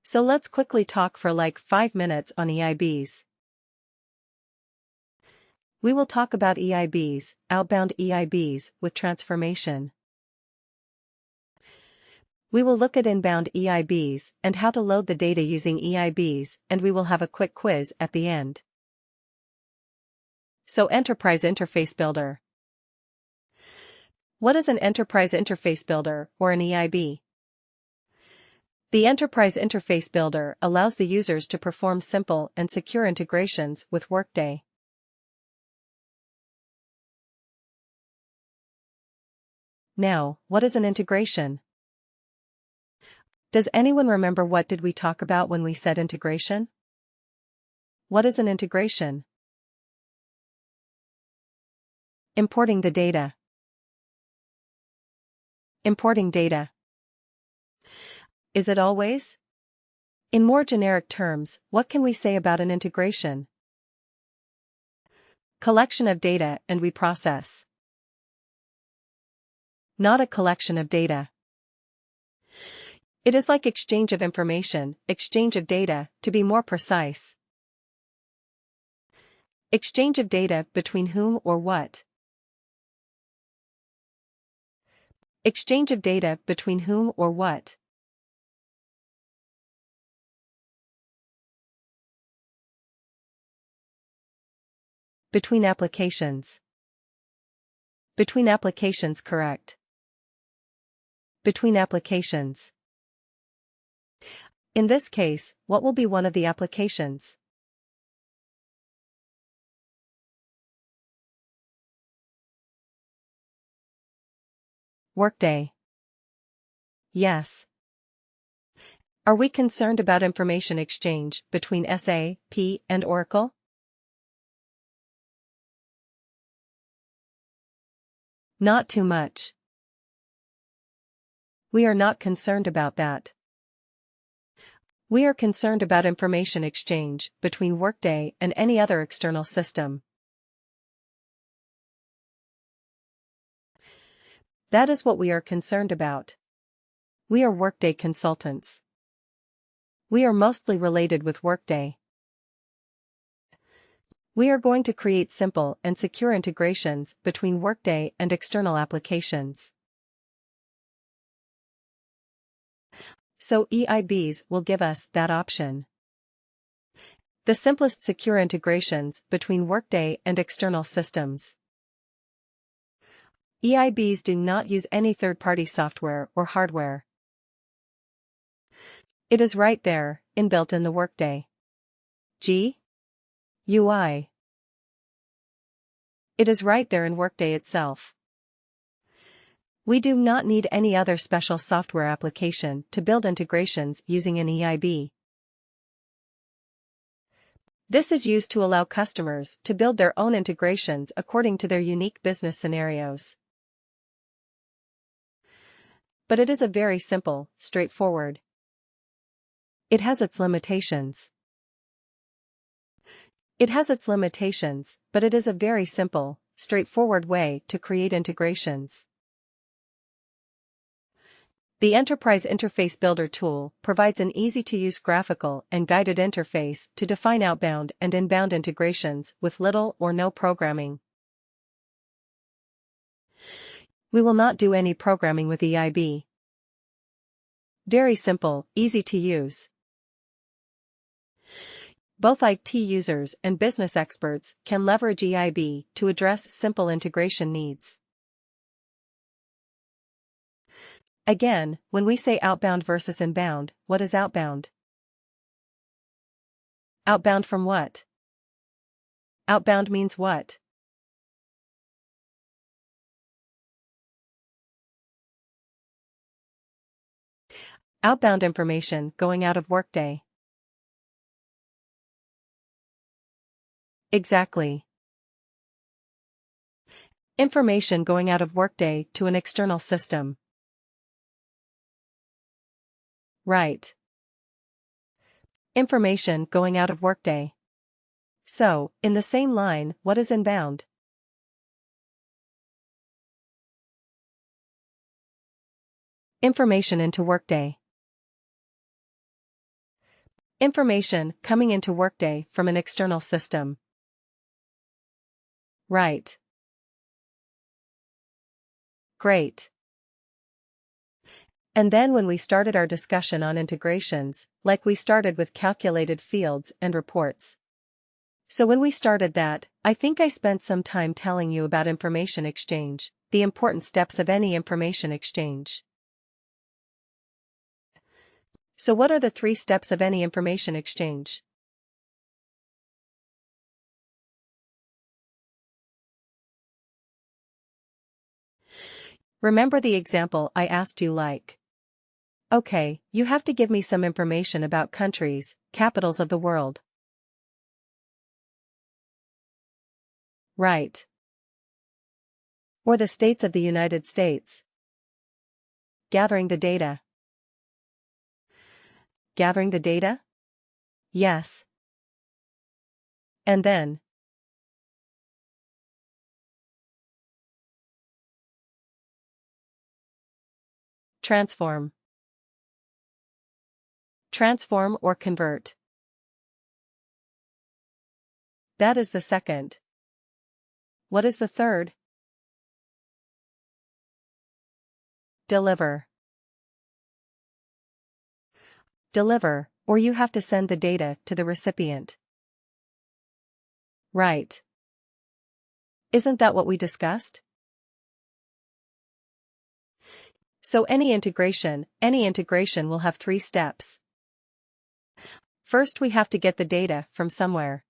So let's quickly talk for like 5 minutes on EIBs. We will talk about EIBs, outbound EIBs, with transformation. We will look at inbound EIBs and how to load the data using EIBs, and we will have a quick quiz at the end. So Enterprise Interface Builder. What is an Enterprise Interface Builder, or an EIB? The Enterprise Interface Builder allows the users to perform simple and secure integrations with Workday. Now, what is an integration? Does anyone remember what did we talk about when we said integration? What is an integration? Importing the data. Importing data. Is it always? In more generic terms, what can we say about an integration? Collection of data and we process. Not a collection of data. It is like exchange of information, exchange of data, to be more precise. Exchange of data between whom or what? Exchange of data between whom or what? Between applications. Between applications, correct. Between applications. In this case, what will be one of the applications? Workday. Yes. Are we concerned about information exchange between SAP and Oracle? Not too much. We are not concerned about that. We are concerned about information exchange between Workday and any other external system. That is what we are concerned about. We are Workday consultants. We are mostly related with Workday. We are going to create simple and secure integrations between Workday and external applications. So EIBs will give us that option. The simplest secure integrations between Workday and external systems. EIBs do not use any third-party software or hardware. It is right there, inbuilt in the Workday UI. It is right there in Workday itself. We do not need any other special software application to build integrations using an EIB. This is used to allow customers to build their own integrations according to their unique business scenarios. But it is a very simple, straightforward. It has its limitations. It has its limitations, but it is a very simple, straightforward way to create integrations. The Enterprise Interface Builder tool provides an easy-to-use graphical and guided interface to define outbound and inbound integrations with little or no programming. We will not do any programming with EIB. Very simple, easy to use. Both IT users and business experts can leverage EIB to address simple integration needs. Again, when we say outbound versus inbound, what is outbound? Outbound from what? Outbound means what? Outbound information going out of Workday. Exactly. Information going out of Workday to an external system. Right. Information going out of Workday. So, in the same line, what is inbound? Information into Workday. Information coming into Workday from an external system. Right. Great. And then when we started our discussion on integrations, like we started with calculated fields and reports. So when we started that, I think I spent some time telling you about information exchange, the important steps of any information exchange. So what are the 3 steps of any information exchange? Remember the example I asked you like. Okay, you have to give me some information about countries, capitals of the world. Right. Or the states of the United States. Gathering the data. Gathering the data? Yes. And then? Transform. Transform or convert. That is the second. What is the third? Deliver. Deliver, or you have to send the data to the recipient. Right. Isn't that what we discussed? So any integration will have 3 steps. First we have to get the data from somewhere.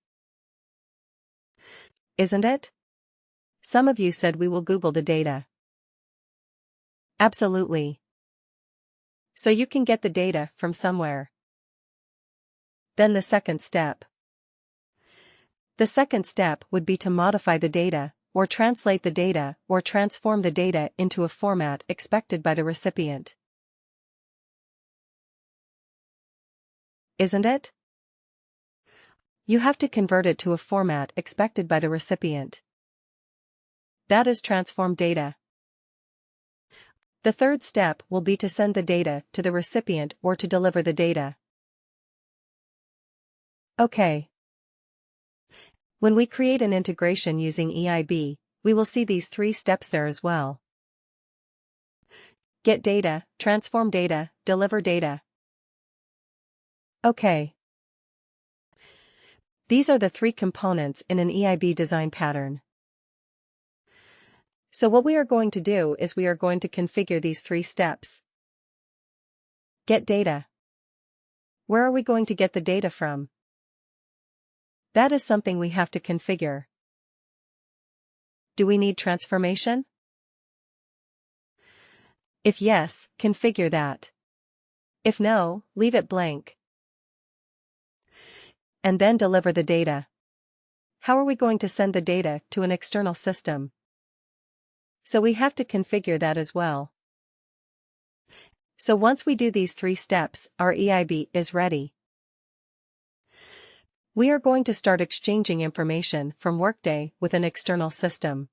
Isn't it? Some of you said we will Google the data. Absolutely. So you can get the data from somewhere. Then the second step. The second step would be to modify the data, or translate the data, or transform the data into a format expected by the recipient. Isn't it? You have to convert it to a format expected by the recipient. That is transform data. The third step will be to send the data to the recipient or to deliver the data. Okay. When we create an integration using EIB, we will see these 3 steps there as well. Get data, transform data, deliver data. Okay. These are the 3 components in an EIB design pattern. So what we are going to do is we are going to configure these 3 steps. Get data. Where are we going to get the data from? That is something we have to configure. Do we need transformation? If yes, configure that. If no, leave it blank. And then deliver the data. How are we going to send the data to an external system? So we have to configure that as well. So once we do these 3 steps, our EIB is ready. We are going to start exchanging information from Workday with an external system.